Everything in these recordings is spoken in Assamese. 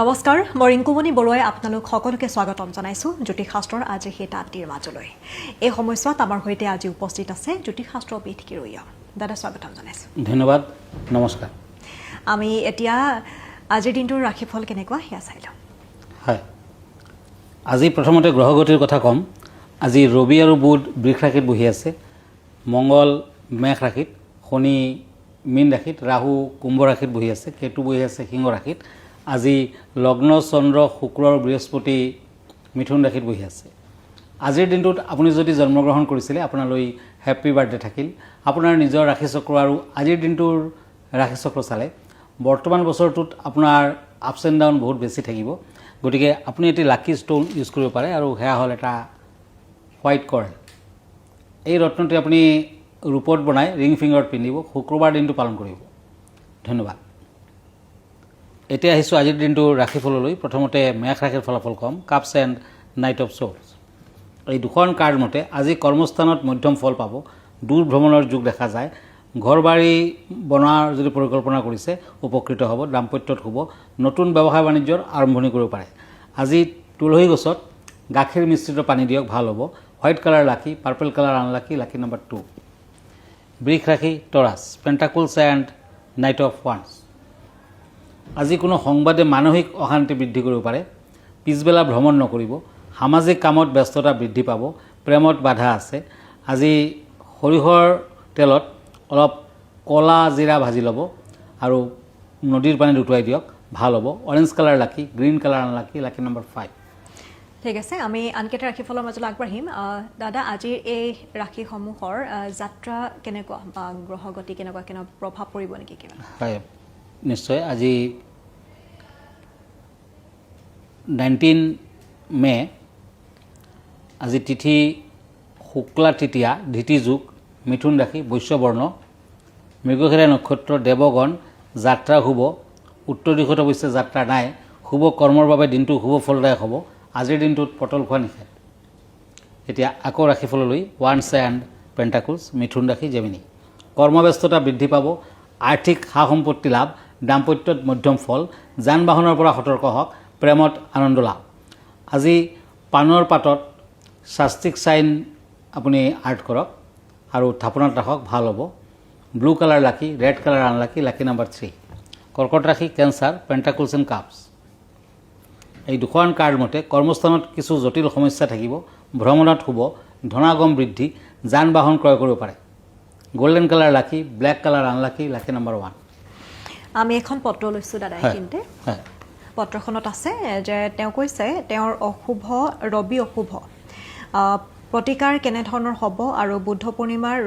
নমস্কাৰ মই ৰিংকুমণি বৰুৱাই আপোনালোক সকলোকে স্বাগতম জনাইছো জ্যোতিষশাস্ত্ৰৰ আজি হেতা আতিৰ মাজলৈ এই সময়ছোৱাত আমাৰ হৈতে আজি উপস্থিত আছে জ্যোতিষশাস্ত্ৰ বিদ কিৰৈয়া দাদা স্বাগতম জনাইছো ধন্যবাদ নমস্কাৰ আমি এতিয়া আজিৰ দিনটোৰ ৰাশিফল কেনেকুৱা হেয়া চাই লওঁ হয় আজি প্ৰথমতে গ্ৰহগতিৰ কথা কম আজি ৰবি আৰু বুধ বৃষ ৰাশিত বহি আছে মঙ্গল মেষ ৰাশিত শনি মীন ৰাশিত ৰাহু কুম্ভ ৰাশিত বহি আছে কেতু বহি আছে সিংহ ৰাশিত আজি লগ্ন চন্দ্ৰ শুক্ৰ আৰু বৃহস্পতি মিথুন ৰাশিত বহি আছে আজিৰ দিনটোত আপুনি যদি জন্মগ্ৰহণ কৰিছিলে আপোনালৈ হেপী বাৰ্থডে থাকিল আপোনাৰ নিজৰ ৰাশিচক্ৰ আৰু আজিৰ দিনটোৰ ৰাশিচক্ৰ চালে বৰ্তমান বছৰটোত আপোনাৰ আপছ এণ্ড ডাউন বহুত বেছি থাকিব গতিকে আপুনি এটি লাকি ষ্টোন ইউজ কৰিব পাৰে আৰু সেয়া হ'ল এটা হোৱাইট কৰেল এই ৰত্নটি আপুনি ৰূপত বনাই ৰিং ফিংগাৰত পিন্ধিব শুক্ৰবাৰ দিনটো পালন কৰিব ধন্যবাদ এতিয়া আহিছোঁ আজিৰ দিনটোৰ ৰাশিফললৈ প্ৰথমতে মেষ ৰাশিৰ ফলাফল কম cups and knight of swords এই দুখন কাৰ্ড মতে আজি কৰ্মস্থানত মধ্যম ফল পাব দূৰ ভ্ৰমণৰ যোগ দেখা যায় ঘৰ বাৰী বনোৱাৰ যদি পৰিকল্পনা কৰিছে উপকৃত হ'ব দাম্পত্যত হ'ব নতুন ব্যৱসায় বাণিজ্যৰ আৰম্ভণি কৰিব পাৰে আজি তুলসী গছত গাখীৰ মিশ্ৰিত পানী দিয়ক ভাল হ'ব হোৱাইট কালাৰ লাকি পাৰ্পল কালাৰ আনলাকি লাকি নম্বৰ 2 বৃষ ৰাশি টৰাছ পেণ্টাকুলছ এণ্ড নাইট অফ ওৱান্স আজি কোনো সংবাদে মানসিক অশান্তি বৃদ্ধি কৰিব পাৰে পিছবেলা ভ্ৰমণ নকৰিব সামাজিক কামত ব্যস্ততা বৃদ্ধি পাব প্ৰেমত বাধা আছে আজি সৰিয়হৰ তেলত অলপ কলা জিৰা ভাজি ল'ব আৰু নদীৰ পানীত উটুৱাই দিয়ক ভাল হ'ব orange colour lucky green colour unlucky লাকি নম্বৰ 5 ঠিক আছে আমি আনকেইটা ৰাশিফলৰ মাজলৈ আগবাঢ়িম দাদা আজিৰ এই ৰাশিসমূহৰ যাত্ৰা কেনেকুৱা গ্ৰহগতি কেনেকুৱা প্ৰভাৱ পৰিব নেকি কিবা হয় নিশ্চয় আজি 19 মে আজি তিথি শুক্লা তৃতীয়া ধৃতি যুগ মিথুন ৰাশি বৈশ্যবৰ্ণ মৃগশিৰা নক্ষত্ৰ দেৱগণ যাত্ৰা শুভ উত্তৰ দিশত অৱশ্যে যাত্ৰা নাই শুভ কৰ্মৰ বাবে দিনটো শুভ ফলদায়ক হ'ব আজিৰ দিনটোত পটল খোৱা নিষেধ এতিয়া আকৌ ৰাশিফললৈ ওৱান্স এণ্ড পেণ্টাকুলছ মিথুন ৰাশি জেমিনি কৰ্মব্যস্ততা বৃদ্ধি পাব আৰ্থিক সা সম্পত্তি লাভ দাম্পত্যত মধ্যম ফল যান বাহনৰ পৰা সতৰ্ক হওক প্ৰেমত আনন্দ লাভ আজি পাণৰ পাতত শাস্ত্ৰিক চাইন আপুনি আৰ্ট কৰক আৰু থাপনাত ৰাখক ভাল হ'ব ব্লু কালাৰ লাকি ৰেড কালাৰ আনলাকি লাকি নম্বৰ 3 কৰ্কট ৰাশি কেঞ্চাৰ পেণ্টাকুলছ এণ্ড কাপছ এই দুখন কাৰ্ড মতে কৰ্মস্থানত কিছু জটিল সমস্যা থাকিব ভ্ৰমণত শুভ ধনাগম বৃদ্ধি যান বাহন ক্ৰয় কৰিব পাৰে গোল্ডেন কালাৰ লাকি ব্লেক কালাৰ আনলাকি লাকি নম্বৰ 1 আমি এখন পত্ৰ লৈছোঁ দাদা এইখিনিতে পত্ৰখনত আছে যে তেওঁ কৈছে তেওঁৰ অশুভ ৰবি অশুভ প্ৰতিকাৰ কেনেধৰণৰ হ'ব আৰু বুদ্ধ পূৰ্ণিমাৰ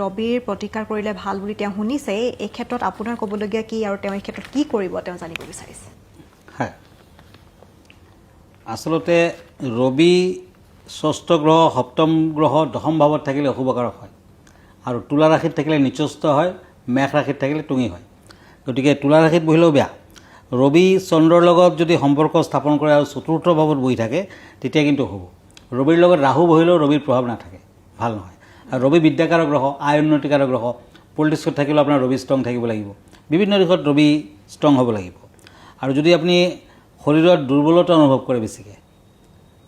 ৰবিৰ প্ৰতিকাৰ কৰিলে ভাল বুলি তেওঁ শুনিছে এই ক্ষেত্ৰত আপোনাৰ ক'বলগীয়া কি আৰু তেওঁ এই ক্ষেত্ৰত কি কৰিব তেওঁ জানিব বিচাৰিছে হয় আচলতে ৰবি ষষ্ঠ গ্ৰহ সপ্তম গ্ৰহ দশম ভাৱত থাকিলে অশুভকাৰক হয় আৰু তুলা ৰাশিত থাকিলে নিচস্ত হয় মেষ ৰাশিত থাকিলে টুঙি হয় গতিকে তুলা ৰাশিত বহিলেও বেয়া ৰবি চন্দ্ৰৰ লগত যদি সম্পৰ্ক স্থাপন কৰে আৰু চতুৰ্থ ভাৱত বহি থাকে তেতিয়া কিন্তু হ'ব ৰবিৰ লগত ৰাহু বহিলেও ৰবিৰ প্ৰভাৱ নাথাকে ভাল নহয় আৰু ৰবি বিদ্যাকাৰক গ্ৰহ আয় উন্নতিকাৰক গ্ৰহ পলিটিক্সত থাকিলেও আপোনাৰ ৰবি ষ্ট্ৰং থাকিব লাগিব বিভিন্ন দিশত ৰবি ষ্ট্ৰং হ'ব লাগিব আৰু যদি আপুনি শৰীৰত দুৰ্বলতা অনুভৱ কৰে বেছিকৈ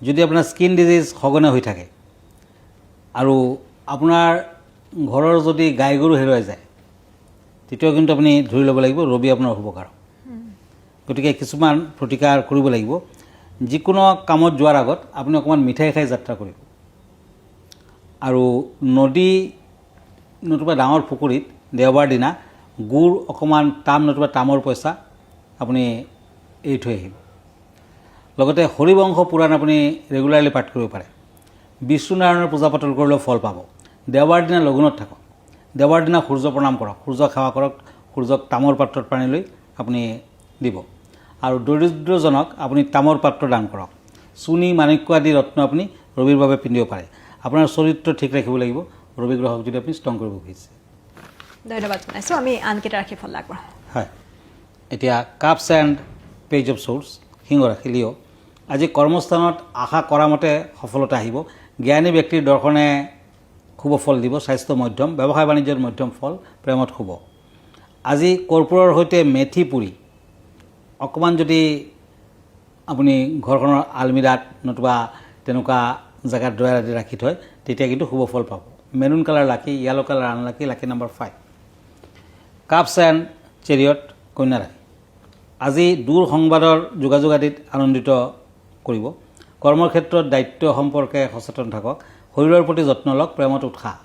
যদি আপোনাৰ স্কিন ডিজিজ সঘনে হৈ থাকে আৰু আপোনাৰ ঘৰৰ যদি গাই গৰু হেৰুৱাই যায় তেতিয়াও কিন্তু আপুনি ধৰি ল'ব লাগিব ৰবি আপোনাৰ অশুভকাৰক গতিকে কিছুমান প্ৰতিকাৰ কৰিব লাগিব যিকোনো কামত যোৱাৰ আগত আপুনি অকণমান মিঠাই খাই যাত্ৰা কৰিব আৰু নদী নতুবা ডাঙৰ পুখুৰীত দেওবাৰ দিনা গুড় অকণমান তাম নতুবা তামৰ পইচা আপুনি এৰি থৈ আহিব লগতে হৰিবংশ পুৰাণ আপুনি ৰেগুলাৰলি পাঠ কৰিব পাৰে বিষ্ণুনাৰায়ণৰ পূজা পাতল কৰিলেও ফল পাব দেওবাৰ দিনা লঘোণত থাকক দেওবাৰ দিনা সূৰ্য প্ৰণাম কৰক সূৰ্য সেৱা কৰক সূৰ্যক তামৰ পাত্ৰত পানী লৈ আপুনি দিব আৰু দৰিদ্ৰজনক আপুনি তামৰ পাত্ৰ দান কৰক চুনি মাণিক্য আদি ৰত্ন আপুনি ৰবিৰ বাবে পিন্ধিব পাৰে আপোনাৰ চৰিত্ৰ ঠিক ৰাখিব লাগিব ৰবি গ্ৰহক যদি আপুনি ষ্ট্ৰং কৰিব বিচাৰিছে ধন্যবাদ জনাইছোঁ আমি আনকেইটা ৰাশিফল আগবঢ়াওঁ হয় এতিয়া cups and page of swords সিংহ ৰাশি লিঅ আজি কৰ্মস্থানত আশা কৰা মতে সফলতা আহিব জ্ঞানী ব্যক্তিৰ দৰ্শনে শুভ ফল দিব স্বাস্থ্য মধ্যম ব্যৱসায় বাণিজ্যৰ মধ্যম ফল প্ৰেমত শুভ আজি কৰ্পূৰৰ সৈতে মেথি পুৰি অকণমান যদি আপুনি ঘৰখনৰ আলমিৰাত নতুবা তেনেকুৱা জেগাত ড্ৰয়াৰ আদি ৰাখি থয় তেতিয়া কিন্তু শুভ ফল পাব। Maroon colour lucky, yellow colour unlucky, lucky number 5। Cups and chariot কন্যা ৰাশি। আজি দূৰ সংবাদৰ যোগাযোগ আদিত আনন্দিত কৰিব। কৰ্মৰ ক্ষেত্ৰত দায়িত্ব সম্পৰ্কে সচেতন থাকক। শৰীৰৰ প্ৰতি যত্ন লওক, প্ৰেমত উৎসাহ।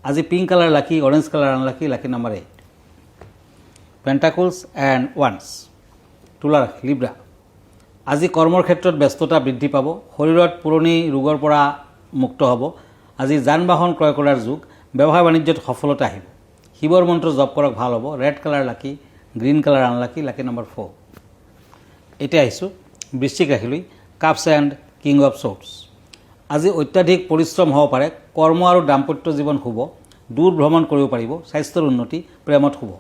আজি pink colour lucky, orange colour unlucky, lucky number 8। Pentacles and ওৱান্স। তুলা ৰাশি, লিব্ৰা। আজি কৰ্মৰ ক্ষেত্ৰত ব্যস্ততা বৃদ্ধি পাব। শৰীৰত পুৰণি ৰোগৰ পৰা মুক্ত হ'ব। আজি যান বাহন ক্ৰয় কৰাৰ যুগ। ব্যৱসায় বাণিজ্যত সফলতা আহিব। শিৱৰ মন্ত্ৰ জপ কৰক, ভাল হ'ব। Red colour lucky, green colour unlucky, lucky number 4। এতিয়া আহিছোঁ বৃশ্চিক ৰাশিলৈ। Cups and king of swords. আজি অত্যাধিক পৰিশ্ৰম হ'ব পাৰে। কৰ্ম আৰু দাম্পত্য জীৱন শুভ। দূৰ ভ্ৰমণ কৰিব পাৰিব। স্বাস্থ্যৰ উন্নতি, প্ৰেমত শুভ।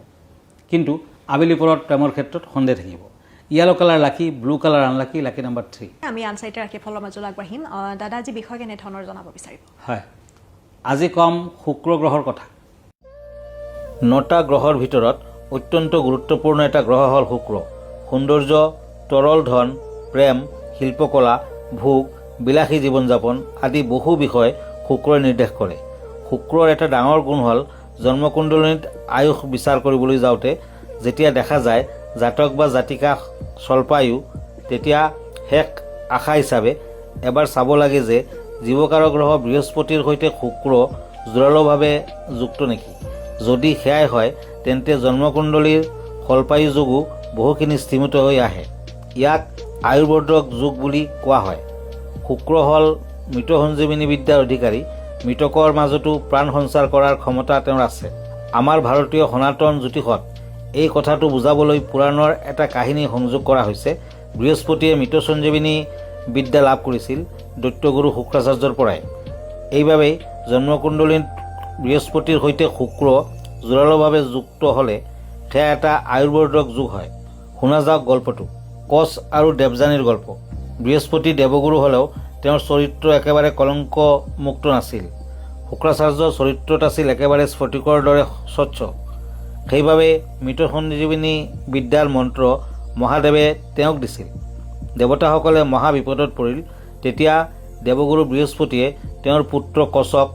কিন্তু আবেলি পৰত প্ৰেমৰ ক্ষেত্ৰত সন্দেহ থাকিব। য়েলো কালাৰ লাকি, blue colour unlucky, lucky number 3। আমি আন চাৰিটা ৰাশি ফলৰ মাজলৈ আগবাঢ়িম। দাদা আজি বিষয় কেনেধৰণৰ জনাব বিচাৰিব? হয়, আজি কম শুক্ৰ গ্ৰহৰ কথা। 9টা গ্ৰহৰ ভিতৰত অত্যন্ত গুৰুত্বপূৰ্ণ এটা গ্ৰহ হ'ল শুক্ৰ। সৌন্দৰ্য, তৰল ধন, প্ৰেম, শিল্পকলা, ভোগ, বিলাসী জীৱন যাপন আদি বহু বিষয় শুক্ৰই নিৰ্দেশ কৰে। শুক্ৰৰ এটা ডাঙৰ গুণ হ'ল জন্মকুণ্ডলিনীত আয়ুস বিচাৰ কৰিবলৈ যাওঁতে যেতিয়া দেখা যায় জাতক বা জাতিকা স্বল্পায়ু, তেতিয়া শেষ আশা হিচাপে এবাৰ চাব লাগে যে জীৱকাৰক গ্ৰহ বৃহস্পতিৰ সৈতে শুক্ৰ জোৰালোভাৱে যুক্ত নেকি। যদি সেয়াই হয় তেন্তে জন্মকুণ্ডলীৰ স্বল্পায়ু যোগো বহুখিনি স্থিমিত হৈ আহে। ইয়াক আয়ুৰ্বৰ্ধক যোগ বুলি কোৱা হয়। শুক্ৰ হ'ল মৃত সঞ্জীৱনী বিদ্যাৰ অধিকাৰী। মৃতকৰ মাজতো প্ৰাণ সঞ্চাৰ কৰাৰ ক্ষমতা তেওঁৰ আছে। আমাৰ ভাৰতীয় সনাতন জ্যোতিষত এই কথাটো বুজাবলৈ পুৰাণৰ এটা কাহিনী সংযোগ কৰা হৈছে। বৃহস্পতিয়ে মৃত সঞ্জীৱনী বিদ্যা লাভ কৰিছিল দৈত্যগুৰু শুক্ৰাচাৰ্যৰ পৰাই। এইবাবেই জন্মকুণ্ডলীত বৃহস্পতিৰ সৈতে শুক্ৰ জোৰালোভাৱে যুক্ত হ'লে সেয়া এটা আয়ুৰ্বৰ্ধক যোগ হয়। শুনা যাওক গল্পটো। কচ আৰু দেৱযানীৰ গল্প। বৃহস্পতি দেৱগুৰু হ'লেও তেওঁৰ চৰিত্ৰ একেবাৰে কলংকমুক্ত নাছিল। শুক্ৰাচাৰ্যৰ চৰিত্ৰত আছিল একেবাৰে স্ফটিকৰ দৰে স্বচ্ছ। সেইবাবে মৃত সঞ্জীৱনী বিদ্যাৰ মন্ত্ৰ মহাদেৱে তেওঁক দিছিল। দেৱতাসকলে মহা বিপদত পৰিল। তেতিয়া দেৱগুৰু বৃহস্পতিয়ে তেওঁৰ পুত্ৰ কচক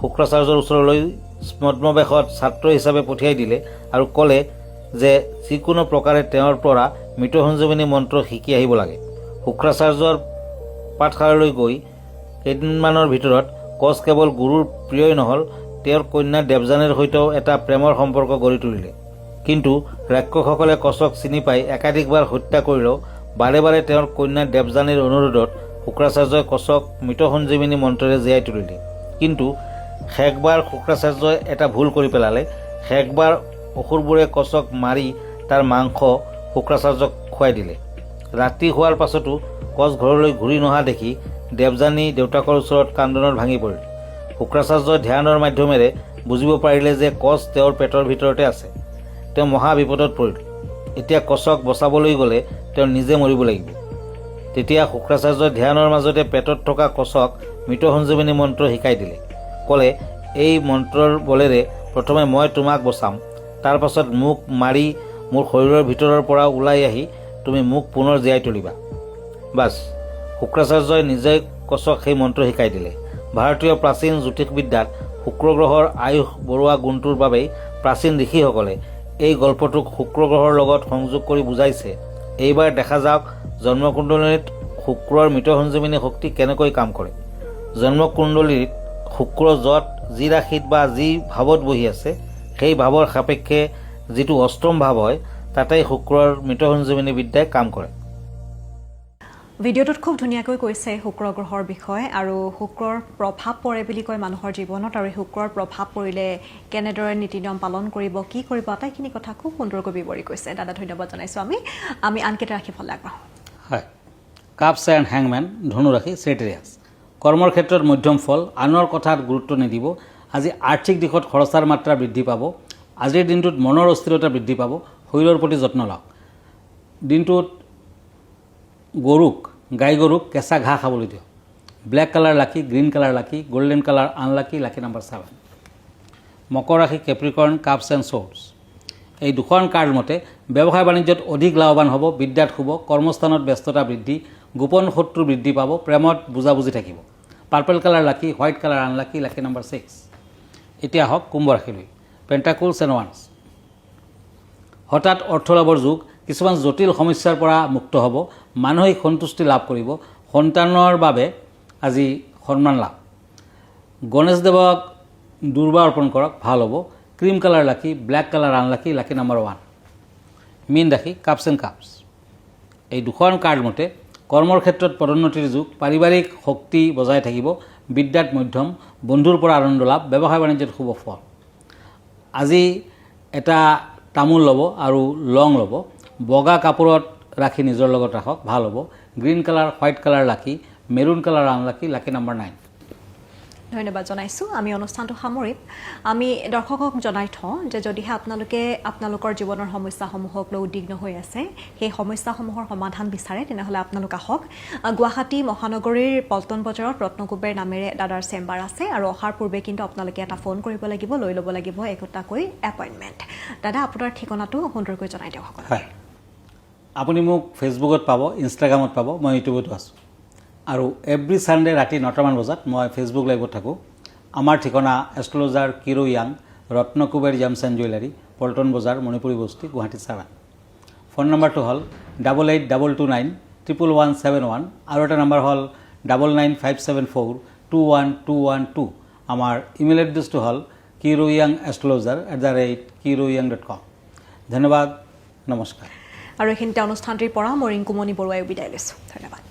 শুক্ৰাচাৰ্যৰ ওচৰলৈ স্মদ্মবেশত ছাত্ৰ হিচাপে পঠিয়াই দিলে আৰু ক'লে যে যিকোনো প্ৰকাৰে তেওঁৰ পৰা মৃত সঞ্জীৱনী মন্ত্ৰ শিকি আহিব লাগে। শুক্ৰাচাৰ্যৰ পাঠশালালৈ গৈ কেইদিনমানৰ ভিতৰত কচ কেৱল গুৰুৰ প্ৰিয়ই নহ'ল, তেওঁৰ কন্যা দেৱযানীৰ সৈতেও এটা প্ৰেমৰ সম্পৰ্ক গঢ়ি তুলিলে। কিন্তু ৰাক্ষসসকলে কচক চিনি পাই একাধিকবাৰ হত্যা কৰিলেও বাৰে বাৰে তেওঁৰ কন্যা দেৱযানীৰ অনুৰোধত শুক্ৰাচাৰ্যই কচক মৃত সঞ্জীৱনী মন্ত্ৰেৰে জীয়াই তুলিলে। কিন্তু শেষবাৰ শুক্ৰাচাৰ্যই এটা ভুল কৰি পেলালে। শেষবাৰ অসুৰবোৰে কচক মাৰি তাৰ মাংস শুক্ৰাচাৰ্যক খুৱাই দিলে। ৰাতি হোৱাৰ পাছতো কচ ঘৰলৈ ঘূৰি নহা দেখি দেৱযানী দেউতাকৰ ওচৰত কান্দোনত ভাঙি পৰিল। শুক্ৰাচাৰ্যই ধ্যানৰ মাধ্যমেৰে বুজিব পাৰিলে যে কচ তেওঁৰ পেটৰ ভিতৰতে আছে। তেওঁ মহা বিপদত পৰিল। এতিয়া কচক বচাবলৈ গ'লে তেওঁ নিজে মৰিব লাগিব। তেতিয়া শুক্ৰাচাৰ্যই ধ্যানৰ মাজতে পেটত থকা কচক মৃত সঞ্জীৱনী মন্ত্ৰ শিকাই দিলে। ক'লে, এই মন্ত্ৰৰ বলেৰে প্ৰথমে মই তোমাক বচাম, তাৰ পাছত মোক মাৰি মোৰ শৰীৰৰ ভিতৰৰ পৰা ওলাই আহি তুমি মোক পুনৰ জীয়াই তুলিবা। বাছ, শুক্ৰাচাৰ্যই নিজে কচক সেই মন্ত্ৰ শিকাই দিলে। ভাৰতীয় প্ৰাচীন জ্যোতিষবিদ্যাত শুক্ৰ গ্ৰহৰ আয়ুস বঢ়োৱা গুণটোৰ বাবেই প্ৰাচীন ঋষিসকলে এই গল্পটোক শুক্ৰ গ্ৰহৰ লগত সংযোগ কৰি বুজাইছে। এইবাৰ দেখা যাওক জন্মকুণ্ডলীত শুক্ৰৰ মৃত সঞ্জীৱনী শক্তি কেনেকৈ কাম কৰে। জন্মকুণ্ডলীত শুক্ৰ য'ত যি ৰাশিত বা যি ভাৱত বহি আছে সেই ভাৱৰ সাপেক্ষে যিটো অষ্টম ভাৱ হয় তাতেই শুক্ৰৰ মৃত সঞ্জীৱনী বিদ্যাই কাম কৰে। ভিডিঅ'টোত খুব ধুনীয়াকৈ কৈছে শুক্ৰ গ্ৰহৰ বিষয়ে আৰু শুক্ৰৰ প্ৰভাৱ পৰে বুলি কয় মানুহৰ জীৱনত, আৰু শুক্ৰৰ প্ৰভাৱ পৰিলে কেনেদৰে নীতি নিয়ম পালন কৰিব, কি কৰিব, আটাইখিনি কথা খুব সুন্দৰকৈ বিৱৰি কৈছে। দাদা ধন্যবাদ জনাইছোঁ। আমি আনকেইটা ৰাশি ফললৈ আগবাঢ়োঁ। হয়, কাপছ এণ্ড হেংমেন, ধনু ৰাশি, চেটেৰিয়াছ। কৰ্মৰ ক্ষেত্ৰত মধ্যম ফল। আনৰ কথাত গুৰুত্ব নিদিব। আজি আৰ্থিক দিশত খৰচাৰ মাত্ৰা বৃদ্ধি পাব। আজিৰ দিনটোত মনৰ অস্থিৰতা বৃদ্ধি পাব। শৰীৰৰ প্ৰতি যত্ন লওক। দিনটোত গাই গৰুক কেঁচা ঘাঁহ খাবলৈ দিয়ক। Black colour lucky, green colour লাকি, golden colour unlucky, lucky number 7। মকৰ ৰাশি, কেপ্ৰিকৰ্ণ, কাপছ এণ্ড শ্বৰ্টছ। এই দুখন কাৰ্ড মতে ব্যৱসায় বাণিজ্যত অধিক লাভৱান হ'ব, বিদ্যাত শুভ, কৰ্মস্থানত ব্যস্ততা বৃদ্ধি, গোপন শত্ৰু বৃদ্ধি পাব, প্ৰেমত বুজাবুজি থাকিব। পাৰ্পল কালাৰ লাকি, হোৱাইট কালাৰ আনলাকি, লাকি নম্বৰ 6। এতিয়া আহক কুম্ভ ৰাশিলৈ। পেণ্টাকুলছ এণ্ড ওৱান্স। হঠাৎ অৰ্থ লাভৰ যোগ, কিছুমান জটিল সমস্যাৰ পৰা মুক্ত হ'ব, মানসিক সন্তুষ্টি লাভ কৰিব, সন্তানৰ বাবে আজি সন্মান লাভ। গণেশদেৱক দুৰ্বা অৰ্পণ কৰক, ভাল হ'ব। ক্ৰীম কালাৰ লাকি, ব্লেক কালাৰ আনলাকি, লাকি নম্বৰ 1। মীন ৰাশি, কাপছ এণ্ড কাপছ। এই দুখন কাৰ্ড মতে কৰ্মৰ ক্ষেত্ৰত পদোন্নতিৰ যুগ, পাৰিবাৰিক শক্তি বজাই থাকিব, বিদ্যাত মধ্যম, বন্ধুৰ পৰা আনন্দ লাভ, ব্যৱসায় বাণিজ্যত শুভ ফল। আজি এটা তামোল ল'ব আৰু লং ল'ব, বগা কাপোৰত ৰাখি নিজৰ লগত ৰাখক, ভাল হ'ব। গ্ৰীণ কালাৰ, হোৱাইট কালাৰ লাকি, মেৰুণ কালাৰ আনলাকি, লাকি নম্বৰ 9। ধন্যবাদ জনাইছোঁ। আমি অনুষ্ঠানটো সামৰিম। আমি দৰ্শকক জনাই থওঁ যে যদিহে আপোনালোকে আপোনালোকৰ জীৱনৰ সমস্যাসমূহক লৈ উদ্বিগ্ন হৈ আছে, সেই সমস্যাসমূহৰ সমাধান বিচাৰে, তেনেহ'লে আপোনালোক আহক। গুৱাহাটী মহানগৰীৰ পল্টন বজাৰত ৰত্নকুবেৰ নামেৰে দাদাৰ চেম্বাৰ আছে আৰু অহাৰ পূৰ্বে কিন্তু আপোনালোকে এটা ফোন কৰিব লাগিব, লৈ ল'ব লাগিব একোটাকৈ এপইণ্টমেণ্ট। দাদা, আপোনাৰ ঠিকনাটো সুন্দৰকৈ জনাই দিয়ক সকলোকে। হয়, আপুনি মোক ফেচবুকত পাব, ইনষ্টাগ্ৰামত পাব, মই ইউটিউবতো আছোঁ। আৰু এভৰি ছানডে ৰাতি 9টামান বজাত মই ফেচবুক লাইভত থাকোঁ। আমাৰ ঠিকনা এষ্ট্ৰলজাৰ কিৰো য়াং, Ratnakuber gems and jewellery, Paltan Bazar, Manipuri বস্তি, গুৱাহাটী 7। ফোন নম্বৰটো হ'ল 8822911171 আৰু এটা নম্বৰ হ'ল 9957421212। আমাৰ ইমেইল এড্ৰেছটো হ'ল kiroyangastrologer@kiroyang.com। ধন্যবাদ, নমস্কাৰ। আৰু এইখিনিতে অনুষ্ঠানটিৰ পৰা মই ৰিংকুমণি বৰুৱাই বিদায় লৈছোঁ। ধন্যবাদ।